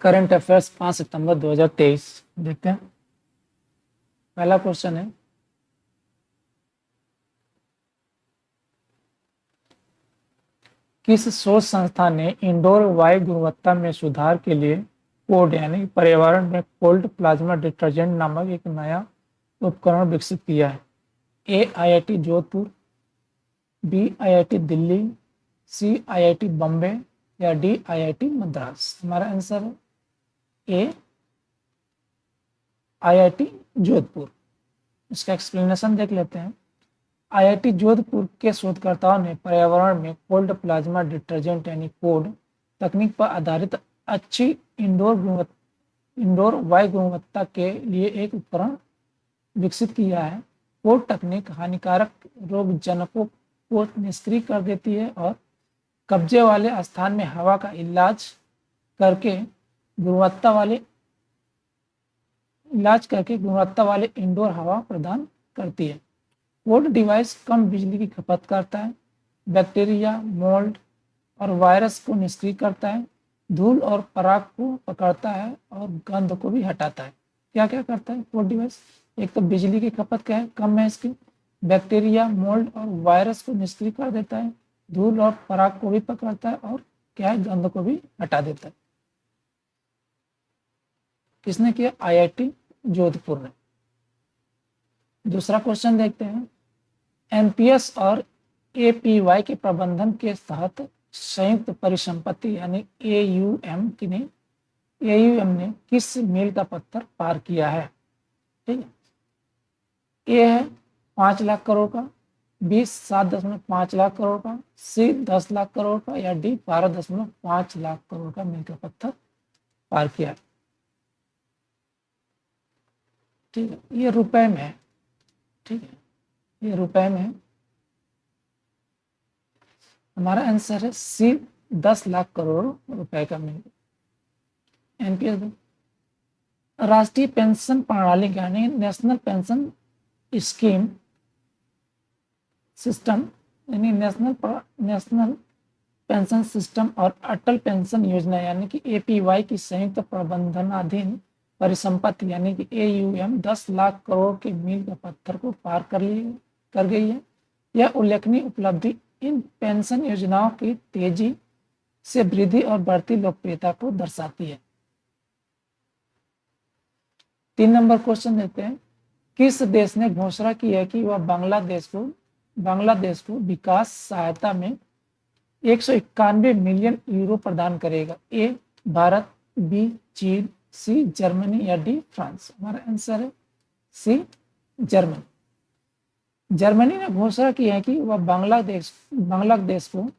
Current affairs 5 सितंबर 2023 देखते हैं। पहला क्वेश्चन है, किस शोध संस्था ने इंडोर वायु गुणवत्ता में सुधार के लिए कोड यानी पर्यावरण में कोल्ड प्लाज्मा डिटर्जेंट नामक एक नया उपकरण विकसित किया है? A IIT Jodhpur, B IIT Delhi, C IIT Bombay या डी आईआईटी मद्रास? हमारा आंसर है ए आईआईटी जोधपुर। इसका एक्सप्लेनेशन देख लेते हैं। आईआईटी जोधपुर के शोधकर्ताओं ने पर्यावरण में कोल्ड प्लाज्मा डिटर्जेंट यानी कोड तकनीक पर आधारित अच्छी इंडोर वायु गुणवत्ता के लिए एक उपकरण विकसित किया है। कोड तकनीक हानिकारक रोगजनकों को निष्क्रिय कर देती है और कब्जे वाले स्थान में हवा का इलाज करके गुणवत्ता वाले इंडोर हवा प्रदान करती है। कोड डिवाइस कम बिजली की खपत करता है, बैक्टीरिया, मोल्ड और वायरस को निष्क्रिय करता है, धूल और पराग को पकड़ता है और गंध को भी हटाता है। क्या क्या करता है कोड डिवाइस? एक तो बिजली की खपत क्या है, कम है इसकी, बैक्टीरिया, मोल्ड और वायरस को निष्क्रिय कर देता है, धूल और पराग को भी पकड़ता है और क्या है, गंध को भी हटा देता है। किसने किया? आईआईटी जोधपुर ने। दूसरा क्वेश्चन देखते हैं। एनपीएस और एपीवाई के प्रबंधन के तहत संयुक्त परिसंपत्ति यानी एयूएम ने किस मील का पत्थर पार किया है? ठीक है, ए है 5 लाख करोड़ का, बी 7.5 लाख करोड़ का, सी 10 लाख करोड़ का या डी 12.5 लाख करोड़ का मील का पत्थर पार किया है। ठीक है, ये रुपए में है। ठीक है, ये रुपए में है। हमारा आंसर है सी 10 लाख करोड़ रुपए का मील। एनपीएस राष्ट्रीय पेंशन प्रणाली यानी नेशनल पेंशन स्कीम सिस्टम यानी नेशनल पेंशन सिस्टम और अटल पेंशन योजना यानी कि एपीवाई की संयुक्त प्रबंधनाधीन परिसंपत्ति यानी कि एयूएम 10 लाख करोड़ के मील का पत्थर को पार कर गई है। यह उल्लेखनीय उपलब्धि इन पेंशन योजनाओं की तेजी से वृद्धि और बढ़ती लोकप्रियता को दर्शाती है। 3 नंबर क्वेश्चन देते हैं। किस देश ने घोषणा की है कि वह बांग्लादेश को विकास सहायता में 191 मिलियन यूरो प्रदान करेगा? ए भारत, बी चीन, सी जर्मनी या डी फ्रांस? हमारा आंसर है सी जर्मनी। जर्मनी ने घोषणा की है कि वह बांग्लादेश को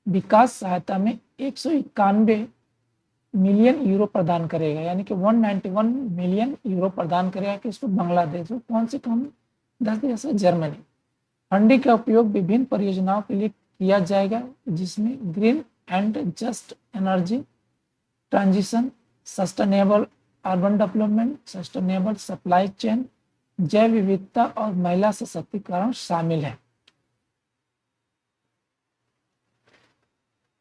विकास सहायता में 191 मिलियन यूरो प्रदान करेगा, यानी कि 191 मिलियन यूरो प्रदान करेगा कि इसको बांग्लादेश को। कौन से कौन? 10 देश है जर्मनी। फंडिंग का उपयोग विभिन्न परियोजनाओं के लिए किया जाएगा जिसमें green and just energy transition, sustainable urban development, sustainable supply chain, जैव विविधता और महिला सशक्तिकरण शामिल है।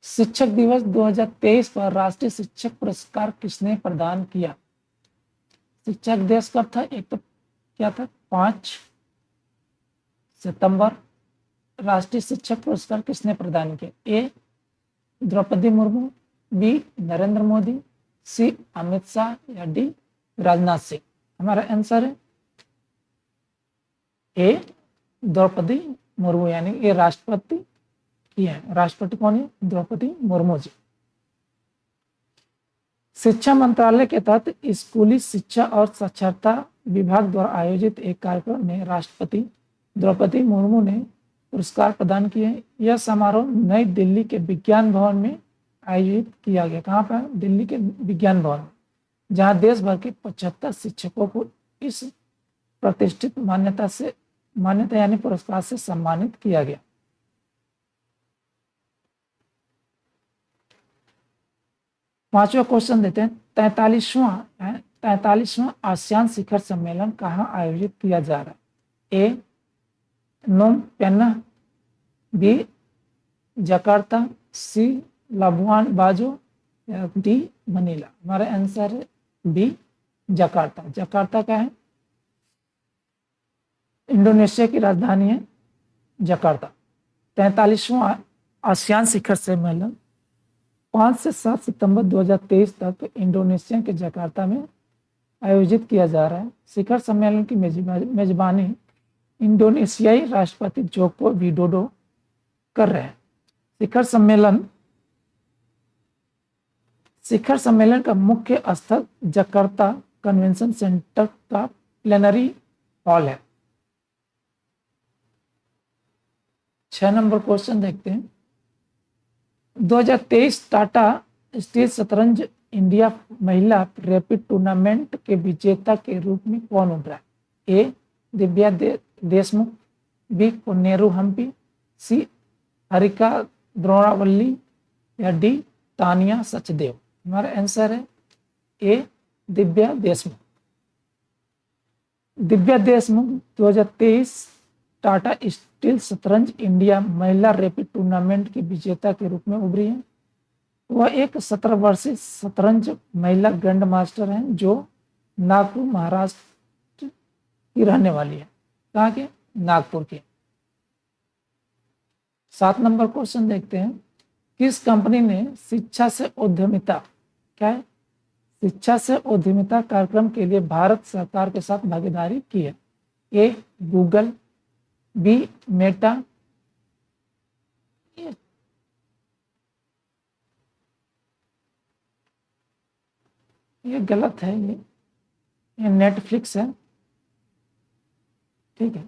शिक्षक दिवस 2023 पर राष्ट्रीय शिक्षक पुरस्कार किसने प्रदान किया? शिक्षक दिवस कब था? एक तो क्या था, 5 सितंबर। राष्ट्रीय शिक्षक पुरस्कार किसने प्रदान किया? ए द्रौपदी मुर्मू, बी नरेंद्र मोदी, सी अमित शाह या डी राजनाथ सिंह? हमारा आंसर है ए द्रौपदी मुर्मू, यानी ये राष्ट्रपति की है। राष्ट्रपति कौन है? द्रौपदी मुर्मू जी। शिक्षा मंत्रालय के तहत स्कूली शिक्षा और साक्षरता विभाग द्वारा आयोजित एक कार्यक्रम में राष्ट्रपति द्रौपदी मुर्मू ने पुरस्कार प्रदान किए। यह समारोह नई दिल्ली के विज्ञान भवन में आयोजित किया गया। कहाँ पर? दिल्ली के विज्ञान भवन में, जहाँ देश भर के 75 शिक्षकों को इस प्रतिष्ठित मान्यता यानी पुरस्कार से सम्मानित किया गया। पांचवा क्वेश्चन देते हैं। 43वां आसियान शिखर सम्मेलन कहाँ आयोजित किया जा रहा है? ए नोम पेन्ना, बी जकार्ता, सी लाबुआन बाजो या डी मनीला। हमारा आंसर है बी जकार्ता। जकार्ता क्या है? इंडोनेशिया की राजधानी है जकार्ता। 43वां आसियान शिखर सम्मेलन 5 से 7 सितंबर 2023 तक इंडोनेशिया के जकार्ता में आयोजित किया जा रहा है। शिखर सम्मेलन की मेजबानी इंडोनेशियाई राष्ट्रपति जोको विडोडो कर रहे हैं। शिखर सम्मेलन का मुख्य स्थल जकार्ता कन्वेंशन सेंटर का प्लेनरी हॉल है। 6 नंबर क्वेश्चन देखते हैं। 2023 टाटा स्टील शतरंज इंडिया महिला रैपिड टूर्नामेंट के विजेता के रूप में कौन उभरा है? ए दिव्या देशमुख, बी कोनेरू हम्पी, सी हरिका द्रोणावल्ली या डी तानिया सचदेव। हमारा आंसर है ए दिव्या देशमुख। दिव्या देशमुख 2023 टाटा स्टील शतरंज इंडिया महिला रैपिड टूर्नामेंट की विजेता के रूप में उभरी है। वह एक 17 वर्षीय शतरंज महिला ग्रैंड मास्टर हैं जो नागपुर महाराष्ट्र की रहने वाली है। कहाँ के? नागपुर के। 7 नंबर क्वेश्चन देखते हैं। किस कंपनी ने शिक्षा से उद्यमिता, क्या है? शिक्षा से उद्यमिता कार्यक्रम के लिए भारत सरकार के साथ भागीदारी की है? ए गूगल, बी मेटा, ये गलत है, ये नेटफ्लिक्स है। ठीक है,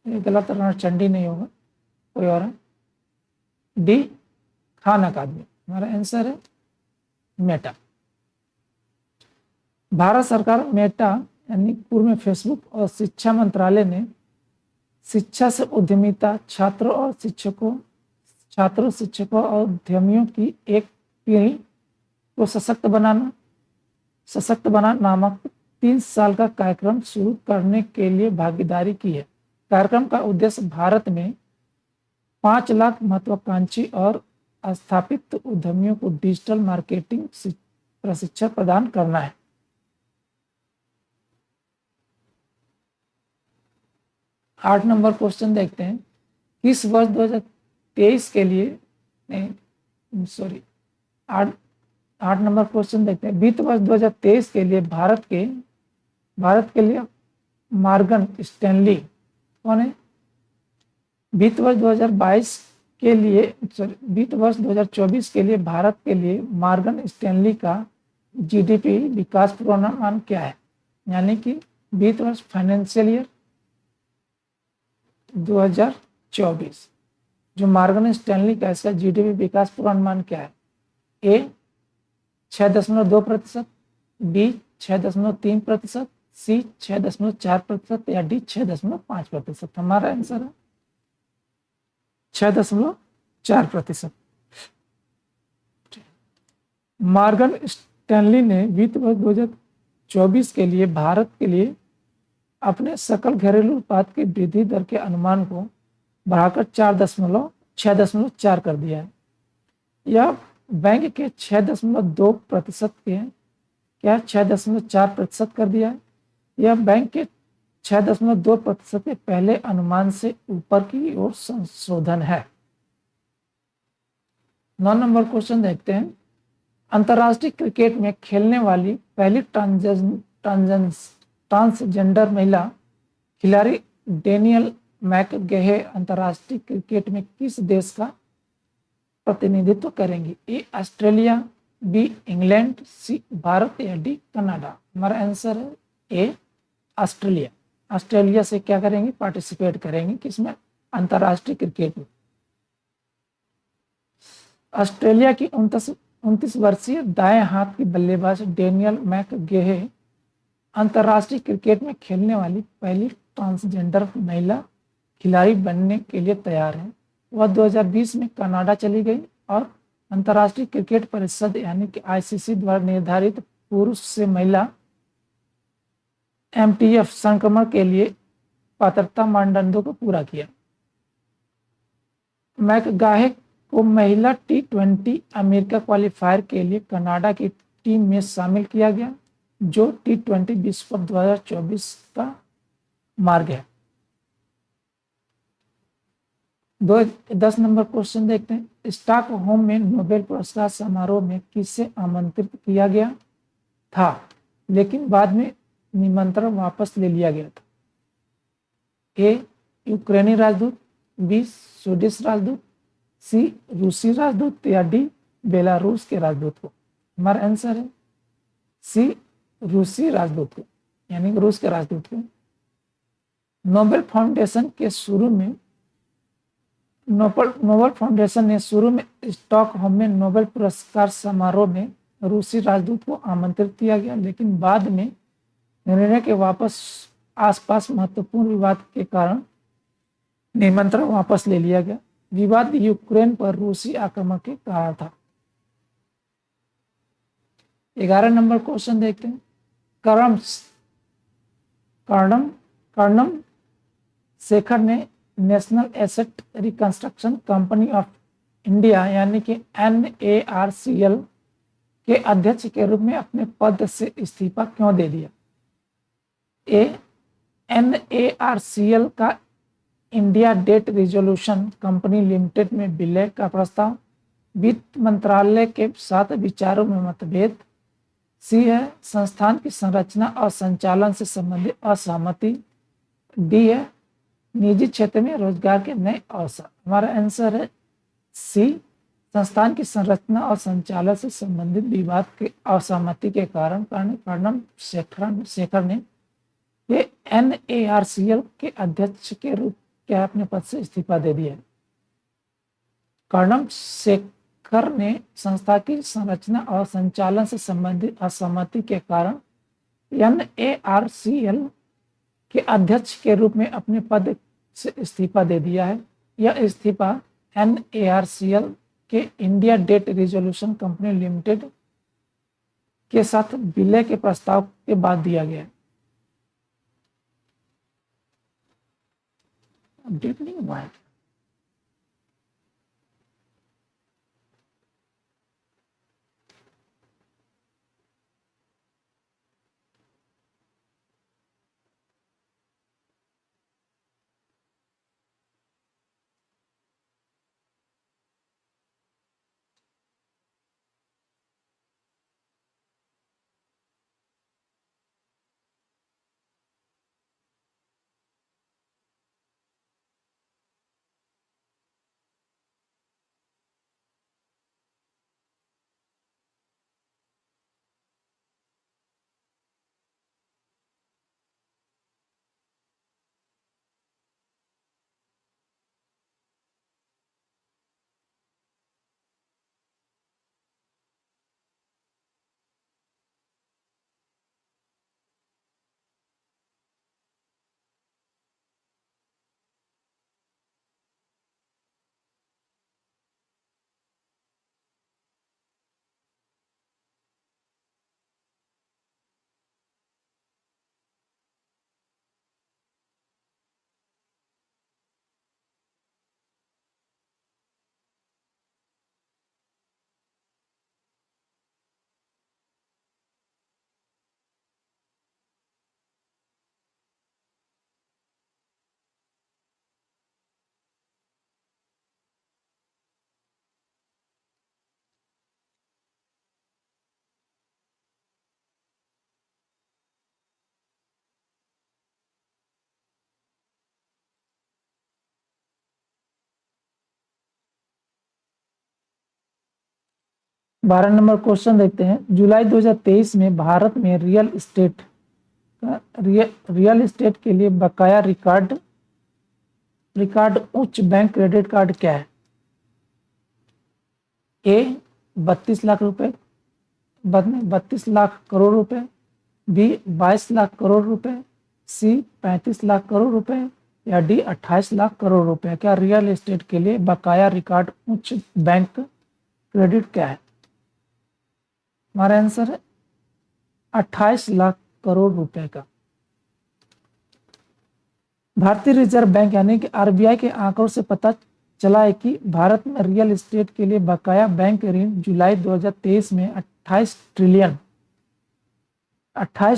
ये गलत चंडी नहीं होगा, कोई और है। डी खान अकादमी। हमारा आंसर है मेटा। भारत सरकार मेटा यानी पूर्व में फेसबुक और शिक्षा मंत्रालय ने शिक्षा से उद्यमिता छात्रों शिक्षकों और उद्यमियों की एक पीढ़ी को सशक्त बनाना नामक 3 साल का कार्यक्रम शुरू करने के लिए भागीदारी की है। कार्यक्रम का उद्देश्य भारत में 5 लाख महत्वाकांक्षी और स्थापित उद्यमियों को डिजिटल मार्केटिंग प्रशिक्षण प्रदान करना है। आठ नंबर क्वेश्चन देखते हैं। किस वर्ष 2023 के लिए आठ नंबर क्वेश्चन देखते हैं। वित्त वर्ष 2023 के लिए भारत के लिए मॉर्गन स्टैनली कौन है? वित्त वर्ष 2022 के लिए वित्त वर्ष 2024 के लिए भारत के लिए मॉर्गन स्टैनली का जीडीपी विकास पूर्वानुमान क्या है? यानी कि वित्त वर्ष फाइनेंशियल ईयर 2024 जो मॉर्गन स्टैनली का इसका जीडीपी विकास पूर्वानुमान क्या है? ए 6.2%, बी 6.3%, सी 6.4% या डी 6.5%। हमारा आंसर है 6.4%। मॉर्गन स्टैनली ने वित्त वर्ष 2024 के लिए भारत के लिए अपने सकल घरेलू उत्पाद की वृद्धि दर के अनुमान को बढ़ाकर 6.4 कर दिया है। यह बैंक के 6.2% के क्या 6.4% कर दिया है। यह बैंक के 6.2% के पहले अनुमान से ऊपर की ओर संशोधन है। 9 नंबर क्वेश्चन देखते हैं। अंतर्राष्ट्रीय क्रिकेट में खेलने वाली पहली ट्रांसजेंडर महिला खिलाड़ी डेनियल मैकगेहे अंतर्राष्ट्रीय क्रिकेट में किस देश का प्रतिनिधित्व करेंगी? ए ऑस्ट्रेलिया, बी इंग्लैंड, सी भारत या डी कनाडा। हमारा आंसर है ए ऑस्ट्रेलिया। ऑस्ट्रेलिया से क्या करेंगे? पार्टिसिपेट करेंगे किसमें? अंतर्राष्ट्रीय क्रिकेट में। ऑस्ट्रेलिया की 29 वर्षीय दाएं हाथ की बल्लेबाज डेनियल मैकगेहे अंतर्राष्ट्रीय क्रिकेट में खेलने वाली पहली ट्रांसजेंडर महिला खिलाड़ी बनने के लिए तैयार है। वह 2020 में कनाडा चली गई और अंतर्राष्ट्रीय क्रिकेट परिषद यानी कि आईसीसी द्वारा निर्धारित पुरुष से महिला एमटीएफ संक्रमण के लिए पात्रता मानदंडों को पूरा किया। मैकगाहे को महिला T20 अमेरिका क्वालिफायर के लिए कनाडा की टीम में शामिल किया गया, जो T20 विश्व कप 2024 का मार्ग है। 10 नंबर क्वेश्चन देखते हैं। स्टॉकहोम में नोबेल पुरस्कार समारोह में किसे आमंत्रित किया गया था, लेकिन बाद में निमंत्रण वापस ले लिया गया था? ए यूक्रेनी राजदूत, बी स्वीडिश राजदूत, सी रूसी राजदूत या डी बेलारूस के राजदूत को? हमारा आंसर है सी रूसी राजदूत को, यानी रूस के राजदूत को। नोबेल फाउंडेशन के शुरू में नोबेल फाउंडेशन ने शुरू में स्टॉकहोम में नोबेल पुरस्कार समारोह में रूसी राजदूत को आमंत्रित किया गया, लेकिन बाद में निर्णय के वापस आसपास महत्वपूर्ण विवाद के कारण निमंत्रण वापस ले लिया गया। विवाद यूक्रेन पर रूसी आक्रमण के कारण था। 11 नंबर क्वेश्चन देखते हैं। कर्णम शेखर ने national asset reconstruction company of India यानी कि NARCL के अध्यक्ष के रूप में अपने पद से इस्तीफा क्यों दे दिया? ए NARCL का India debt resolution company limited में विलय का प्रस्ताव, वित्त मंत्रालय के साथ विचारों में मतभेद, सी है संस्थान की संरचना और संचालन से संबंधित असहमति, डी है निजी क्षेत्र में रोजगार के नए अवसर। हमारा आंसर है सी संस्थान की संरचना और संचालन से संबंधित विवाद के असहमति के कारण कर्णम शेखर ने ये NARCL के अध्यक्ष के रूप के अपने पद से इस्तीफा दे दिया। कर्णम शेखर ने संस्था की संरचना और संचालन से संबंधित असहमति के कारण NARCL के अध्यक्ष के रूप में अपने पद से इस्तीफा दे दिया है। यह इस्तीफा NARCL के India debt resolution company limited के साथ विलय के प्रस्ताव के बाद दिया गया है। अपडेट नहीं हुआ है। बारह नंबर क्वेश्चन देखते हैं। जुलाई 2023 में भारत में रियल एस्टेट के लिए बकाया रिकॉर्ड उच्च बैंक क्रेडिट कार्ड क्या है? ए 32 लाख रुपए, 32 लाख करोड़ रुपए, बी 22 लाख करोड़ रुपए, सी 35 लाख करोड़ रुपए या डी 28 लाख करोड़ रुपए। क्या रियल एस्टेट के लिए बकाया रिकॉर्ड उच्च बैंक क्रेडिट क्या है? हमारा आंसर है 28 लाख करोड़ रुपए का। भारतीय रिजर्व बैंक यानी कि RBI के आंकड़ों से पता चला है कि भारत में रियल एस्टेट के लिए बकाया बैंक ऋण जुलाई 2023 में 28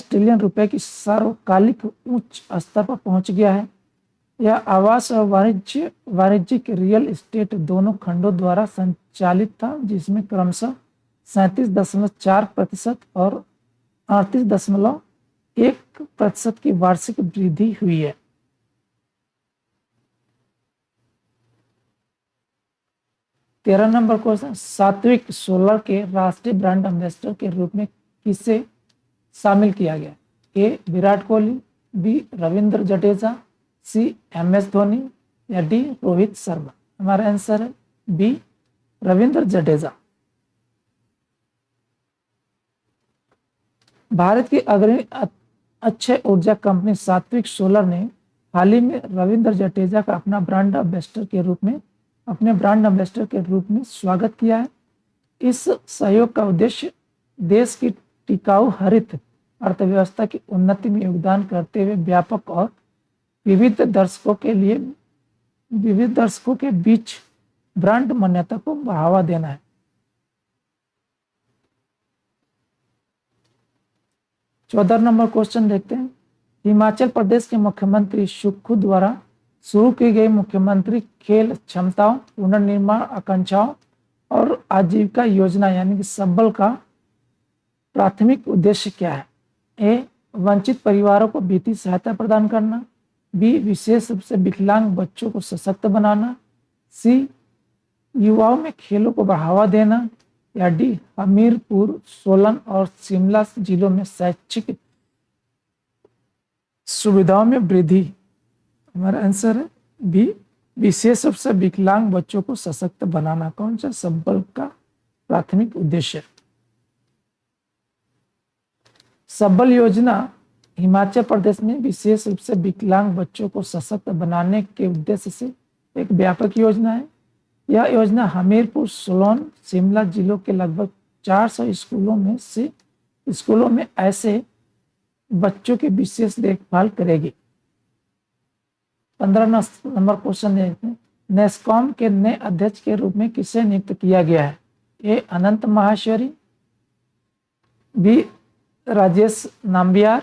ट्रिलियन रुपए की सार्वकालिक उच्च स्तर पर पहुंच गया है। यह आवास और वाणिज्यिक रियल एस्टेट दोनों खंडों द्वारा संचालित था, जिसमें क्रमशः 37.4% और 38.1% की वार्षिक वृद्धि हुई है। तेरह नंबर क्वेश्चन, सात्विक सोलर के राष्ट्रीय ब्रांड एम्बेसडर के रूप में किसे शामिल किया गया? ए विराट कोहली, बी रविंद्र जडेजा, सी MS धोनी या डी रोहित शर्मा? हमारा आंसर है बी रविंद्र जडेजा। भारत की अग्रणी अक्षय ऊर्जा कंपनी सात्विक सोलर ने हाल ही में रविंद्र जडेजा का अपने ब्रांड एम्बेसडर के रूप में स्वागत किया है। इस सहयोग का उद्देश्य देश की टिकाऊ हरित अर्थव्यवस्था की उन्नति में योगदान करते हुए व्यापक और विविध दर्शकों के बीच ब्रांड मान्यता को बढ़ावा देना है। 14 नंबर क्वेश्चन देखते हैं। हिमाचल प्रदेश के मुख्यमंत्री सुक्खू द्वारा शुरू की गई मुख्यमंत्री खेल क्षमताओं पुनर्निर्माण आकांक्षाओं और आजीविका योजना यानी कि संबल का प्राथमिक उद्देश्य क्या है? ए वंचित परिवारों को वित्तीय सहायता प्रदान करना, बी विशेष रूप से विकलांग बच्चों को सशक्त बनाना, सी युवाओं में खेलों को बढ़ावा देना या डी हमीरपुर, सोलन और शिमला जिलों में शैक्षिक सुविधाओं में वृद्धि? हमारा आंसर है बी विशेष रूप से विकलांग बच्चों को सशक्त बनाना। कौन सा? संबल का प्राथमिक उद्देश्य। संबल योजना हिमाचल प्रदेश में विशेष रूप से विकलांग बच्चों को सशक्त बनाने के उद्देश्य से एक व्यापक योजना है। यह योजना हमीरपुर, सोलन, शिमला जिलों के लगभग 400 स्कूलों में ऐसे बच्चों की विशेष देखभाल करेगी। 15 नंबर क्वेश्चन देखते हैं। नेस्कॉम के नए अध्यक्ष के रूप में किसे नियुक्त किया गया है? ए अनंत माहेश्वरी, बी राजेश नाम्बियार,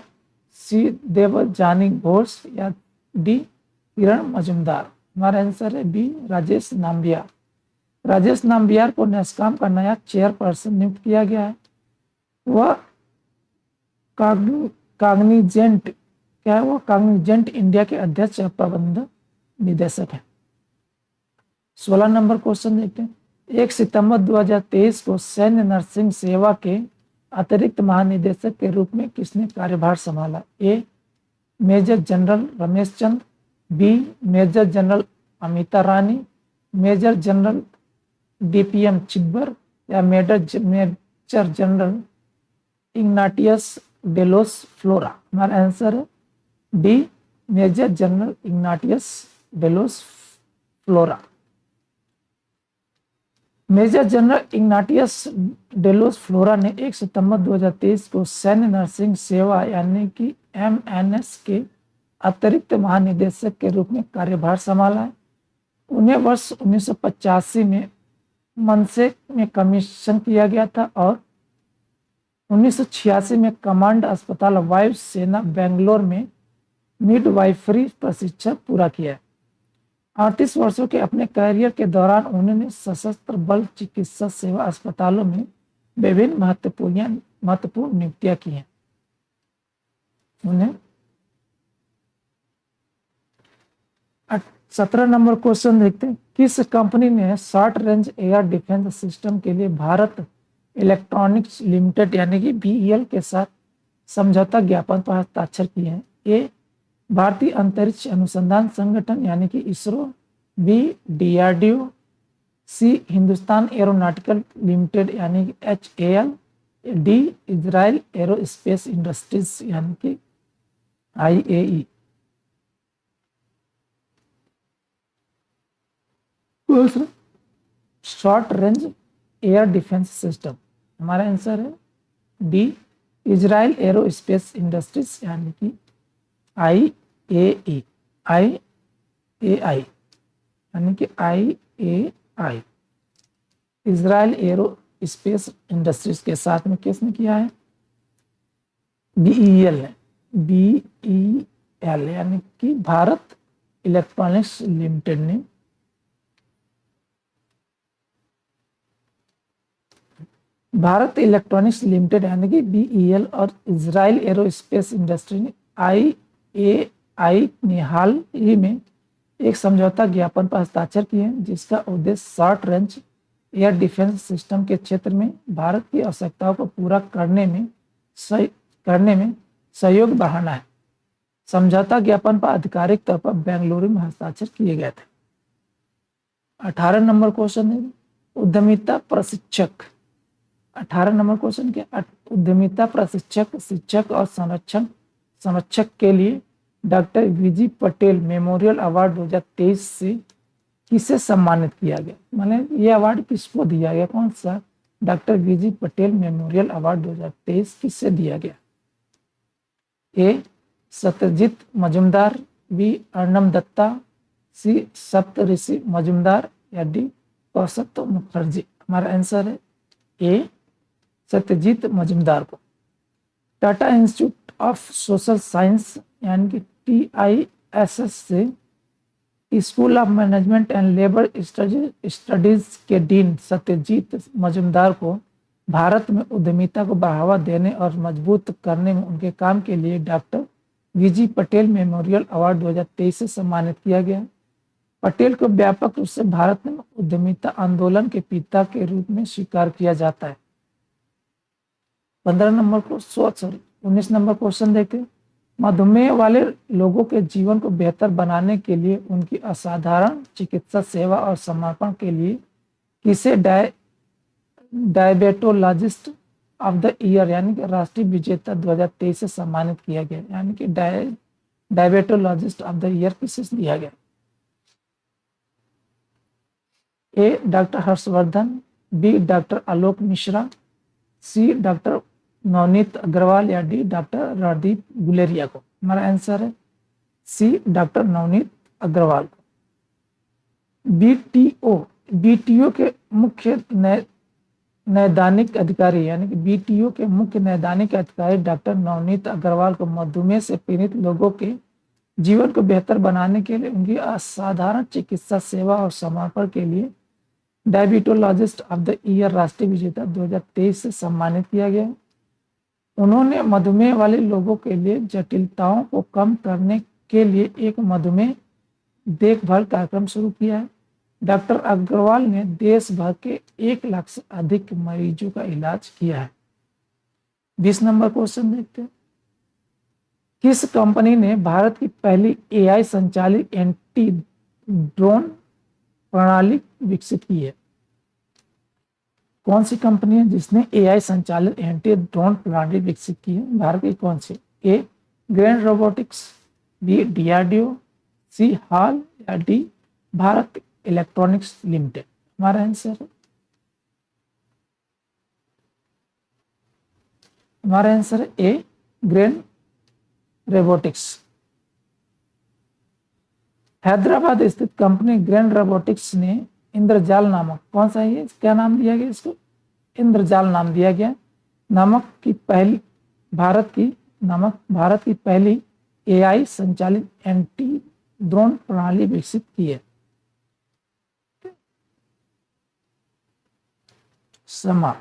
सी देवजानी घोष या डी किरण मजूमदार? हमारा आंसर है बी राजेश नाम्बियार। राजेश नाम्बियार को नेस्कॉम का नया चेयरपर्सन नियुक्त किया गया है। वह काग्निजेंट इंडिया के अध्यक्ष और प्रबंध निदेशक हैं। 16 नंबर क्वेश्चन देखते हैं। 1 सितंबर 2023 को सैन्य नर्सिंग सेवा के अतिरिक्त महानिदेशक के रूप में किसने कार्यभार संभाला? A major general Ramesh Chand, B major general Amita Rani, major general DPM Chhibber या मेजर जनरल इग्नाटियस डेलोस फ्लोरा? हमारा आंसर है D major general Ignatius Delos Flora. Major general Ignatius Delos Flora ने 1 सितंबर 2023 को सैन्य नर्सिंग सेवा यानी कि MNS के अतिरिक्त महानिदेशक के रूप में कार्यभार संभाला है। उन्हें वर्ष 1985 में मनसे में कमीशन किया गया था और 1986 में कमांड अस्पताल वायु सेना बेंगलोर में मिडवाइफरी प्रशिक्षण पूरा किया। 38 वर्षों के अपने करियर के दौरान उन्होंने सशस्त्र बल चिकित्सा सेवा अस्पतालों में विभिन्न महत्वपूर्ण नियुक्तियां की हैं। उन्हें 17 नंबर क्वेश्चन देखते हैं। किस कंपनी ने short range air defence system के लिए भारत इलेक्ट्रॉनिक्स लिमिटेड यानी कि BEL के साथ समझौता ज्ञापन पर हस्ताक्षर किए हैं? ए भारतीय अंतरिक्ष अनुसंधान संगठन यानी कि इसरो, बी DRDO, सी हिंदुस्तान एरोनॉटिकल लिमिटेड यानी कि HAL, D Israel aerospace industries यानी कि IAE? Short range air defence system. हमारा आंसर है डी इजराइल एरोस्पेस इंडस्ट्रीज यानी कि IAI यानी कि AI। Israel arrow space industries के साथ में किसने किया है? BEL ने, BEL यानी कि भारत इलेक्ट्रॉनिक्स लिमिटेड ने भारत इलेक्ट्रॉनिक्स लिमिटेड यानी कि BEL और इजराइल एरोस्पेस इंडस्ट्री ने IAI ने हाल ही में एक समझौता ज्ञापन पर हस्ताक्षर किए हैं, जिसका उद्देश्य short range air defence system के क्षेत्र में भारत की आवश्यकताओं को पूरा करने में सहयोग बढ़ाना है। समझौता ज्ञापन पर आधिकारिक तौर पर बेंगलुरु में हस्ताक्षर किए गए थे। 18 नंबर क्वेश्चन है उद्यमिता प्रशिक्षक। 18 नंबर क्वेश्चन के उद्यमिता प्रशिक्षक, शिक्षक और संरक्षक के लिए doctor VG Patel memorial award 2023 से किसे सम्मानित किया गया? माने ये अवार्ड किसको दिया गया? कौन सा? Doctor VG Patel memorial award 2023 किससे दिया गया? A Satyajit Majumdar, B Arnam Datta, C Saptarshi Majumdar या डी कौशत्व मुखर्जी। हमारा आंसर है ए सत्यजीत मजुमदार को। Tata institute of social science यानी कि TISS से school of management and labour studies के डीन सत्यजीत मजुमदार को भारत में उद्यमिता को बढ़ावा देने और मजबूत करने में उनके काम के लिए doctor VG Patel memorial award 2023 से सम्मानित किया गया। पटेल को व्यापक रूप से भारत में उद्यमिता आंदोलन के पिता के रूप में स्वीकार किया जाता है। 19 नंबर क्वेश्चन देखते। मधुमेह वाले लोगों के जीवन को बेहतर बनाने के लिए उनकी असाधारण चिकित्सा सेवा और समर्पण के लिए किसे डायबिटोलॉजिस्ट ऑफ द ईयर यानी कि राष्ट्रीय विजेता 2023 से सम्मानित किया गया? यानी कि डायबिटोलॉजिस्ट ऑफ द ईयर किसे दिया गया? ए डॉक्टर हर्षवर्धन, बी डॉक्टर आलोक मिश्रा, सी डॉक्टर नवनीत अग्रवाल या डी डॉक्टर रणदीप गुलेरिया को। हमारा आंसर है सी डॉक्टर नवनीत अग्रवाल को। बीटीओ के मुख्य नैदानिक अधिकारी यानी कि बीटीओ के मुख्य नैदानिक अधिकारी डॉक्टर नवनीत अग्रवाल को मधुमेह से पीड़ित लोगों के जीवन को बेहतर बनाने के लिए उनकी असाधारण चिकित्सा सेवा और समर्पण के लिए डायबिटोलॉजिस्ट ऑफ द ईयर राष्ट्रीय विजेता 2023 से सम्मानित किया गया। उन्होंने मधुमेह वाले लोगों के लिए जटिलताओं को कम करने के लिए एक मधुमेह देखभाल कार्यक्रम शुरू किया है। डॉक्टर अग्रवाल ने देश भर के 1 लाख से अधिक मरीजों का इलाज किया है। 20 नंबर क्वेश्चन देखते हैं। किस कंपनी ने भारत की पहली AI संचालित एंटी ड्रोन प्रणाली विकसित की है? कौन सी कंपनी है जिसने AI संचालित एंटी ड्रोन प्रणाली विकसित की है? भारत की कौन सी? ए ग्रैंड रोबोटिक्स, बी DRDO, सी हाल या डी भारत इलेक्ट्रॉनिक्स लिमिटेड। हमारा आंसर है ए ग्रैंड रोबोटिक्स। हैदराबाद स्थित कंपनी ग्रैंड रोबोटिक्स ने इंद्रजाल नामक, कौन सा है, क्या नाम दिया गया इसको? इंद्रजाल नाम दिया गया। भारत की पहली AI संचालित एंटी ड्रोन प्रणाली विकसित की है। समा